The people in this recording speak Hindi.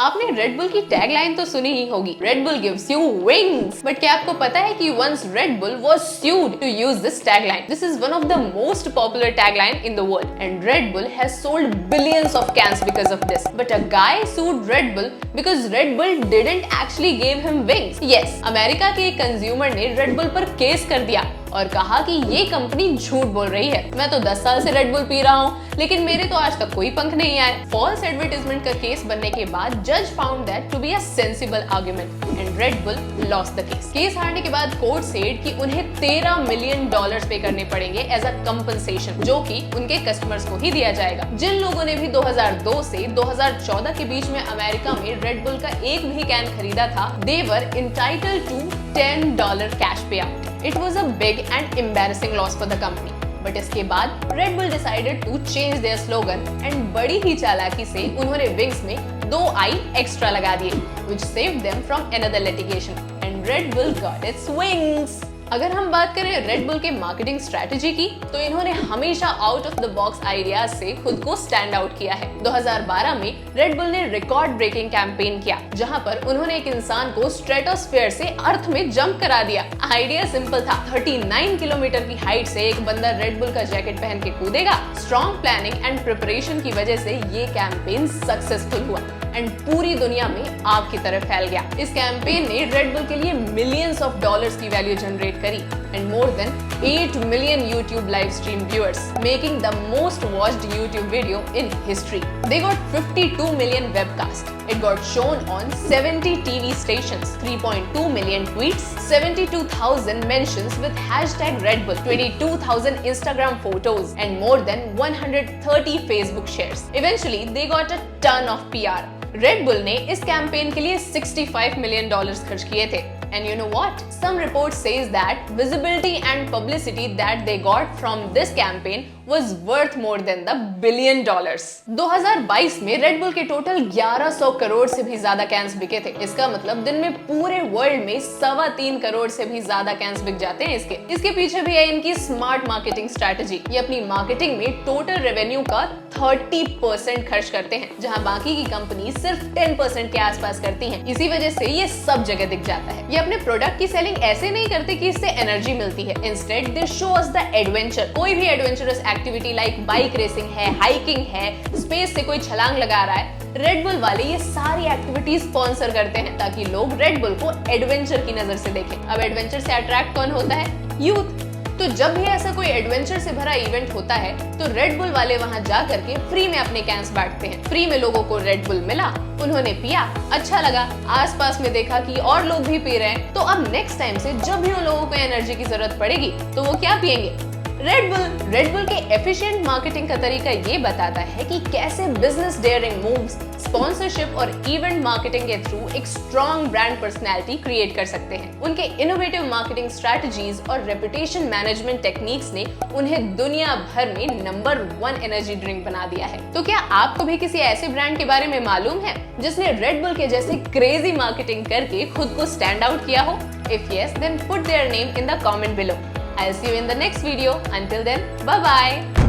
आपने रेड बुल की टैगलाइन तो सुनी ही होगी, Red Bull gives you wings. But क्या आपको पता है कि once Red Bull was sued to use this tagline? This is one of the most popular tagline in the world, and Red Bull has sold billions of cans because of this. But a guy sued Red Bull because Red Bull didn't actually give him wings. Yes, America के एक कंज्यूमर ने रेड बुल पर केस कर दिया और कहा कि ये कंपनी झूठ बोल रही है। मैं तो 10 साल से रेड बुल पी रहा हूँ, लेकिन मेरे तो आज तक कोई पंख नहीं आए। फॉल्स एडवर्टाइजमेंट का केस बनने के बाद जज found that to be a sensible argument and Red Bull lost the case. Case हारने के बाद कोर्ट सेड कि उन्हें $13 मिलियन पे करने पड़ेंगे एज अ कंपनसेशन, जो कि उनके कस्टमर्स को ही दिया जाएगा। जिन लोगों ने भी 2002 से 2014 के बीच में अमेरिका में रेड बुल का एक भी कैन खरीदा था, दे वर इंटाइटल्ड टू $10 कैश पे out. It was a big and embarrassing loss for the company. But इसके बाद Red Bull decided to change their slogan and बड़ी ही चालाकी से उन्होंने विंग्स में 2 आई एक्स्ट्रा लगा दिए, which saved them from another litigation. And Red Bull got its wings. अगर हम बात करें रेड बुल के मार्केटिंग स्ट्रेटेजी की, तो इन्होंने हमेशा out of the box ideas से खुद को स्टैंड आउट किया है। 2012 में रेड बुल ने रिकॉर्ड ब्रेकिंग कैंपेन किया, जहां पर उन्होंने एक इंसान को स्ट्रेटोस्फेयर से अर्थ में जंप करा दिया। आइडिया सिंपल था, 39 किलोमीटर की हाइट से एक बंदा रेड बुल का जैकेट पहन के कूदेगा। स्ट्रॉन्ग प्लानिंग एंड प्रिपरेशन की वजह से ये कैंपेन सक्सेसफुल हुआ एंड पूरी दुनिया में आग की तरह फैल गया। इस कैंपेन ने रेड बुल के लिए मिलियंस ऑफ डॉलर्स की वैल्यू जनरेट करी and more than 8 million YouTube live stream viewers, making the most watched YouTube video in history. They got 52 million webcasts. It got shown on 70 TV stations, 3.2 million tweets, 72,000 mentions with hashtag Red Bull, 22,000 Instagram photos and more than 130 Facebook shares. Eventually, they got a ton of PR. Red bull ने इस कैंपेन के लिए $65 मिलियन खर्च किए थे। And you know what? Some reports says that visibility and publicity that they got from this campaign was worth more than the $1 billion. 2022 में रेड बुल के टोटल 1100 करोड़ से भी ज्यादा कैंस बिके थे। इसका मतलब दिन में पूरे वर्ल्ड में 3.25 करोड़ से भी ज्यादा कैंस बिक जाते हैं इसके पीछे भी है इनकी स्मार्ट मार्केटिंग स्ट्रेटेजी। ये अपनी मार्केटिंग में टोटल रेवेन्यू का 30% खर्च करते हैं, जहां बाकी की कंपनी सिर्फ 10% के आसपास करती हैं। इसी वजह से ये सब जगह दिख जाता है। ये अपने प्रोडक्ट की सेलिंग ऐसे नहीं करते कि इससे एनर्जी मिलती है, instead they show us the adventure. कोई भी adventurous activity like bike racing है, हाइकिंग है, स्पेस से कोई छलांग लगा रहा है, रेड बुल वाले ये सारी एक्टिविटी स्पॉन्सर करते हैं ताकि लोग रेड बुल को एडवेंचर की नजर से देखें। अब एडवेंचर से अट्रैक्ट कौन होता है? यूथ। तो जब भी ऐसा कोई एडवेंचर से भरा इवेंट होता है, तो रेड बुल वाले वहां जा करके फ्री में अपने कैंस बांटते हैं। फ्री में लोगों को रेड बुल मिला, उन्होंने पिया, अच्छा लगा, आसपास में देखा कि और लोग भी पी रहे हैं, तो अब नेक्स्ट टाइम से जब भी उन लोगों को एनर्जी की जरूरत पड़ेगी तो वो क्या पियेंगे? Red bull. रेड बुल के एफिशिएंट मार्केटिंग का तरीका ये बताता है कि कैसे बिजनेस डेयरिंग मूव्स, स्पॉन्सरशिप और इवेंट मार्केटिंग के थ्रू एक स्ट्रॉन्ग ब्रांड पर्सनैलिटी क्रिएट कर सकते हैं। उनके इनोवेटिव मार्केटिंग स्ट्रेटजीज और रेपुटेशन मैनेजमेंट टेक्निक्स ने उन्हें दुनिया भर में नंबर 1 एनर्जी ड्रिंक बना दिया है। तो क्या आपको भी किसी ऐसे ब्रांड के बारे में मालूम है जिसने रेड बुल के जैसे क्रेजी मार्केटिंग करके खुद को स्टैंड आउट किया हो? If yes, then put their name in the comment below. I'll see you in the next video. Until then, bye bye.